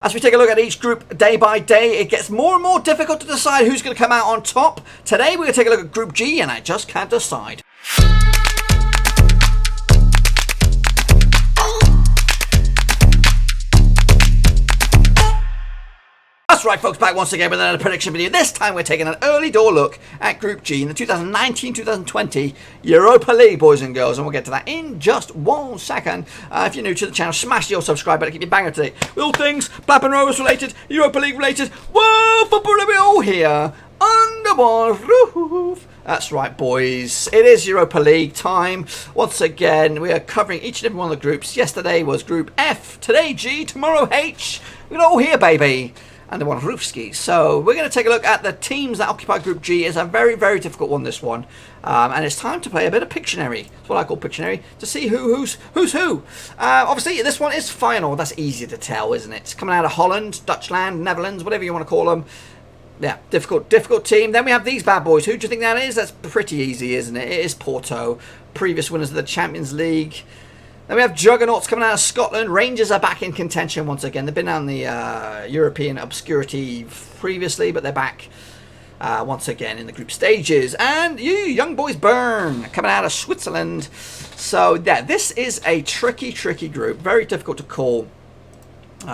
As we take a look at each group day by day, it gets more and more difficult to decide who's going to come out on top. Today we're going to take a look at Group G, and I just can't decide. That's right, folks, back once again with another prediction video. This time we're taking an early door look at Group G in the 2019-2020 Europa League, boys and girls, and we'll get to that in just 1 second. If you're new to the channel, smash your subscribe button to keep your banger today. All things Blackburn Rovers related, Europa League related, World Football Review all here under one roof. That's right, boys. It is Europa League time. Once again, we are covering each and every one of the groups. Yesterday was Group F, today G, tomorrow H. We're all here, baby. And the one Roofski. So we're going to take a look at the teams that occupy Group G. It's a very, very difficult one, this one. And it's time to play a bit of Pictionary. That's what I call Pictionary, to see who's who. Obviously, this one is Feyenoord. That's easier to tell, isn't it? It's coming out of Holland, Dutchland, Netherlands, whatever you want to call them. Yeah, difficult team. Then we have these bad boys. Who do you think that is? That's pretty easy, isn't it? It is Porto, previous winners of the Champions League. Then we have Juggernauts coming out of Scotland. Rangers are back in contention once again. They've been on the European obscurity previously, but they're back once again in the group stages. And you, Young Boys Bern, coming out of Switzerland. So, yeah, this is a tricky group. Very difficult to call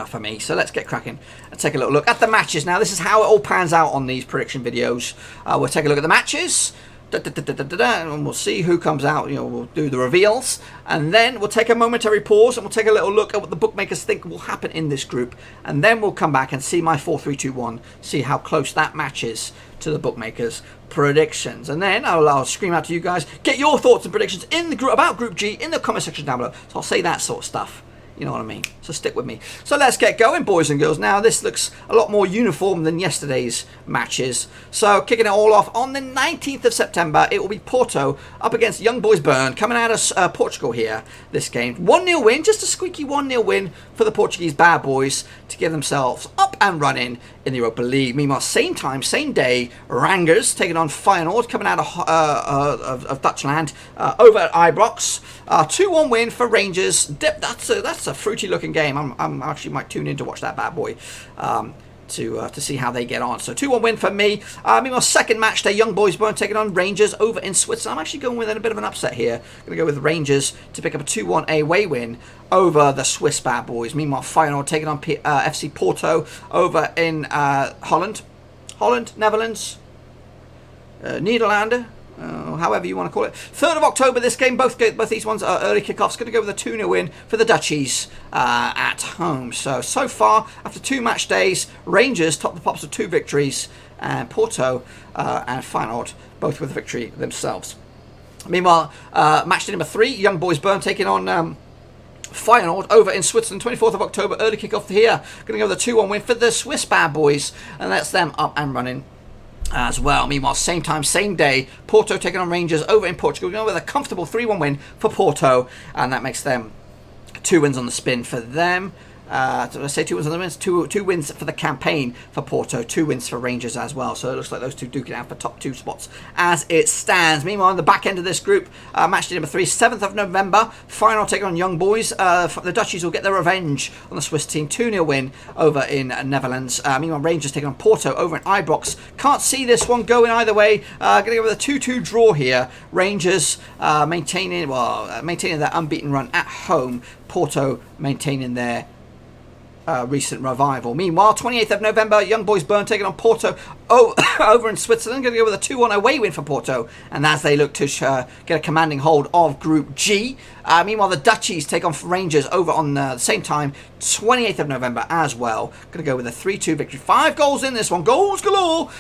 for me. So let's get cracking and take a little look at the matches. Now, this is how it all pans out on these prediction videos. We'll take a look at the matches. And we'll see who comes out. We'll do the reveals, and then we'll take a momentary pause and we'll take a little look at what the bookmakers think will happen in this group, and then we'll come back and see my 4-3-2-1, see how close that matches to the bookmakers' predictions, and then I'll scream out to you guys, get your thoughts and predictions in the group about Group G in the comment section down below. So I'll say that sort of stuff. You know what I mean? So stick with me. So let's get going, boys and girls. Now, this looks a lot more uniform than yesterday's matches. So, kicking it all off on the 19th of September, it will be Porto up against Young Boys Bern, coming out of Portugal here, this game. 1-0 win, just a squeaky 1-0 win for the Portuguese bad boys to get themselves up and running in the Europa League. Meanwhile, same time, same day, Rangers taking on Feyenoord, coming out of Dutchland, over at Ibrox. 2-1 win for Rangers. That's a fruity looking game. I'm actually might tune in to watch that bad boy to see how they get on. So 2-1 win for me. Meanwhile, second match day, Young Boys Bern taking on Rangers over in Switzerland. I'm actually going with a bit of an upset here. I'm going to go with Rangers to pick up a 2-1 away win over the Swiss bad boys. Meanwhile, Feyenoord taking on FC Porto over in Holland, Netherlands, Nederlanden. However you want to call it. 3rd of October, this game. Both these ones are early kickoffs. Going to go with a 2-0 win for the Dutchies at home. So far, after 2 match days, Rangers top the pops with 2 victories, and Porto and Feyenoord both with a victory themselves. Meanwhile, match day number 3, Young Boys Bern taking on Feyenoord over in Switzerland, 24th of October, early kickoff here. Going to go with a 2-1 win for the Swiss bad boys, and that's them up and running as well. Meanwhile, same time, same day, Porto taking on Rangers over in Portugal, with a comfortable 3-1 win for Porto, and that makes them 2 wins on the spin for them. Did I say 2 wins on the wins? Two wins for the campaign for Porto, 2 wins for Rangers as well. So it looks like those two duking out for top 2 spots as it stands. Meanwhile, on the back end of this group, match day number 3, 7th of November, Feyenoord taking on Young Boys. The Dutchies will get their revenge on the Swiss team, 2-0 win over in Netherlands. Meanwhile, Rangers taking on Porto over in Ibrox. Can't see this one going either way. Going to go with a 2-2 draw here. Rangers maintaining their unbeaten run at home. Porto maintaining their recent revival. Meanwhile, 28th of November, Young Boys Bern taking on Porto over in Switzerland. Going to go with a 2-1 away win for Porto, and as they look to get a commanding hold of Group G. Meanwhile, the Dutchies take on Rangers over on the same time, 28th of November as well. Going to go with a 3-2 victory. 5 goals in this one. Goals galore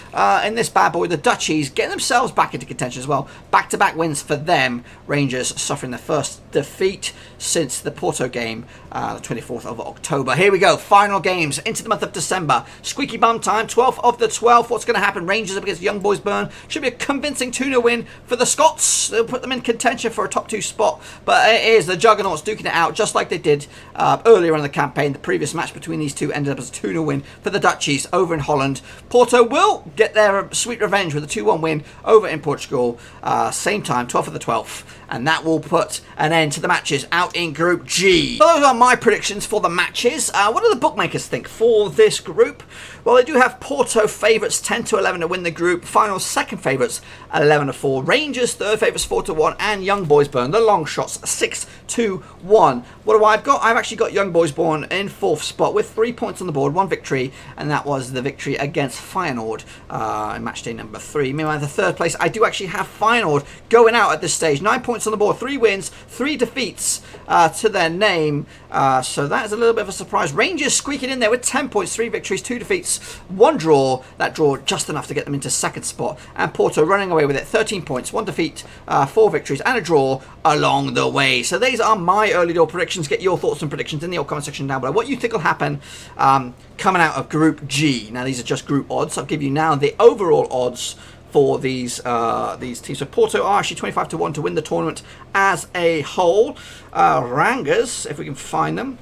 in this bad boy. The Dutchies getting themselves back into contention as well. Back-to-back wins for them. Rangers suffering their first defeat since the Porto game, the 24th of October. Here we go. Final games into the month of December. Squeaky bum time. 12th of the 12th. What's going to happen? Rangers up against Young Boys Bern. Should be a convincing 2-0 win for the Scots. They'll put them in contention for a top 2 spot. But it is the Juggernauts duking it out just like they did earlier in the campaign. The previous match between these two ended up as a 2-0 win for the Dutchies over in Holland. Porto will get their sweet revenge with a 2-1 win over in Portugal. Same time, 12th of the 12th. And that will put an end to the matches out in Group G. So those are my predictions for the matches. What do the bookmakers think for this group? Well, they do have Porto favourites 10-11 to win the group. Feyenoord second favourites 11-4. Rangers third favourites 4-1. And Young Boys Bern, the long shots, 6-1. What do I've got? I've actually got Young Boys Bern in fourth spot with 3 points on the board, 1 victory, and that was the victory against Feyenoord in match day number 3. Meanwhile, the third place, I do actually have Feyenoord going out at this stage. 9 points on the board, 3 wins, 3 defeats to their name. So that is a little bit of a surprise. Rangers squeaking in there with 10 points, 3 victories, 2 defeats, 1 draw. That draw just enough to get them into second spot. And Porto running away with it, 13 points, 1 defeat, 4 victories, and a draw along the way. So these are my early door predictions. Get your thoughts and predictions in the comment section down below. What you think will happen coming out of Group G. Now, these are just group odds. I'll give you now the overall odds for these teams. So Porto are actually 25-1 to win the tournament as a whole. Rangers, if we can find them,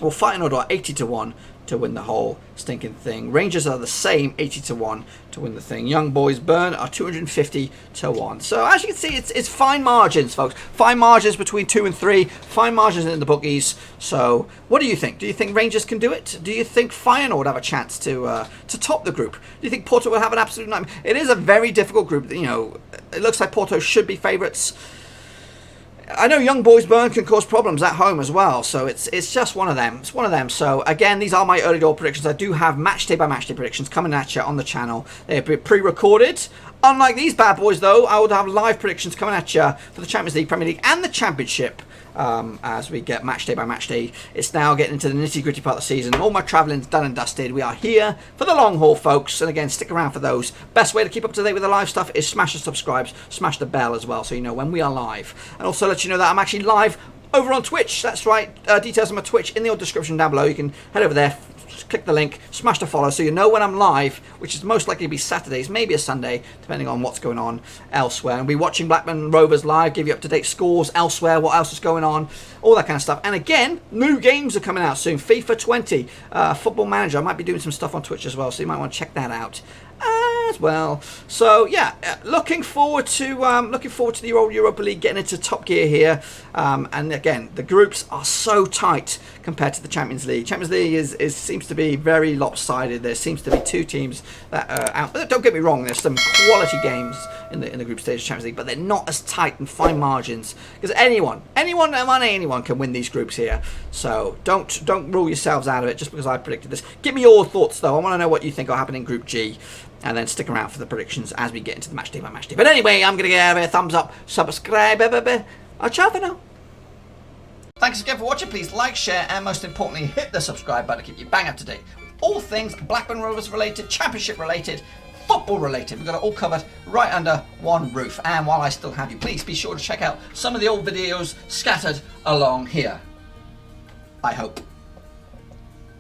well, Feyenoord are 80-1 to win the whole stinking thing. Rangers are the same, 80-1 to win the thing. Young Boys Bern are 250-1. So as you can see, it's fine margins, folks. Fine margins between 2 and 3. Fine margins in the bookies. So what do you think? Do you think Rangers can do it? Do you think Feyenoord have a chance to top the group? Do you think Porto will have an absolute nightmare? It is a very difficult group. You know, it looks like Porto should be favourites. I know Young Boys Bern can cause problems at home as well, so it's just one of them. It's one of them. So again, these are my early door predictions. I do have match day by match day predictions coming at you on the channel. They're pre-recorded. Unlike these bad boys, though, I would have live predictions coming at you for the Champions League, Premier League, and the Championship. As we get match day by match day. It's now getting into the nitty-gritty part of the season. All my travelling's done and dusted. We are here for the long haul, folks. And again, stick around for those. Best way to keep up to date with the live stuff is smash the subscribes, smash the bell as well, so you know when we are live. And also let you know that I'm actually live over on Twitch. That's right. Details on my Twitch in the description down below. You can head over there, click the link, smash the follow so you know when I'm live, which is most likely to be Saturdays, maybe a Sunday, depending on what's going on elsewhere. And we'll be watching Blackburn Rovers live, give you up-to-date scores elsewhere, what else is going on, all that kind of stuff. And again, new games are coming out soon. FIFA 20, Football Manager. I might be doing some stuff on Twitch as well, so you might want to check that out as well. So yeah, looking forward to the Europa League getting into top gear here. And again, the groups are so tight compared to the Champions League. Champions League seems to be very lopsided. There seems to be 2 teams that are out. But don't get me wrong, there's some quality games in the group stage of Champions League, but they're not as tight and fine margins because anyone can win these groups here. So don't rule yourselves out of it just because I predicted this. Give me your thoughts though. I want to know what you think will happen in Group G. And then stick around for the predictions as we get into the match day by match day. But anyway, I'm going to get out of here. Thumbs up, subscribe, ciao for now. Thanks again for watching. Please like, share, and most importantly, hit the subscribe button to keep you bang up to date. All things Blackburn Rovers related, Championship related, football related. We've got it all covered right under one roof. And while I still have you, please be sure to check out some of the old videos scattered along here. I hope.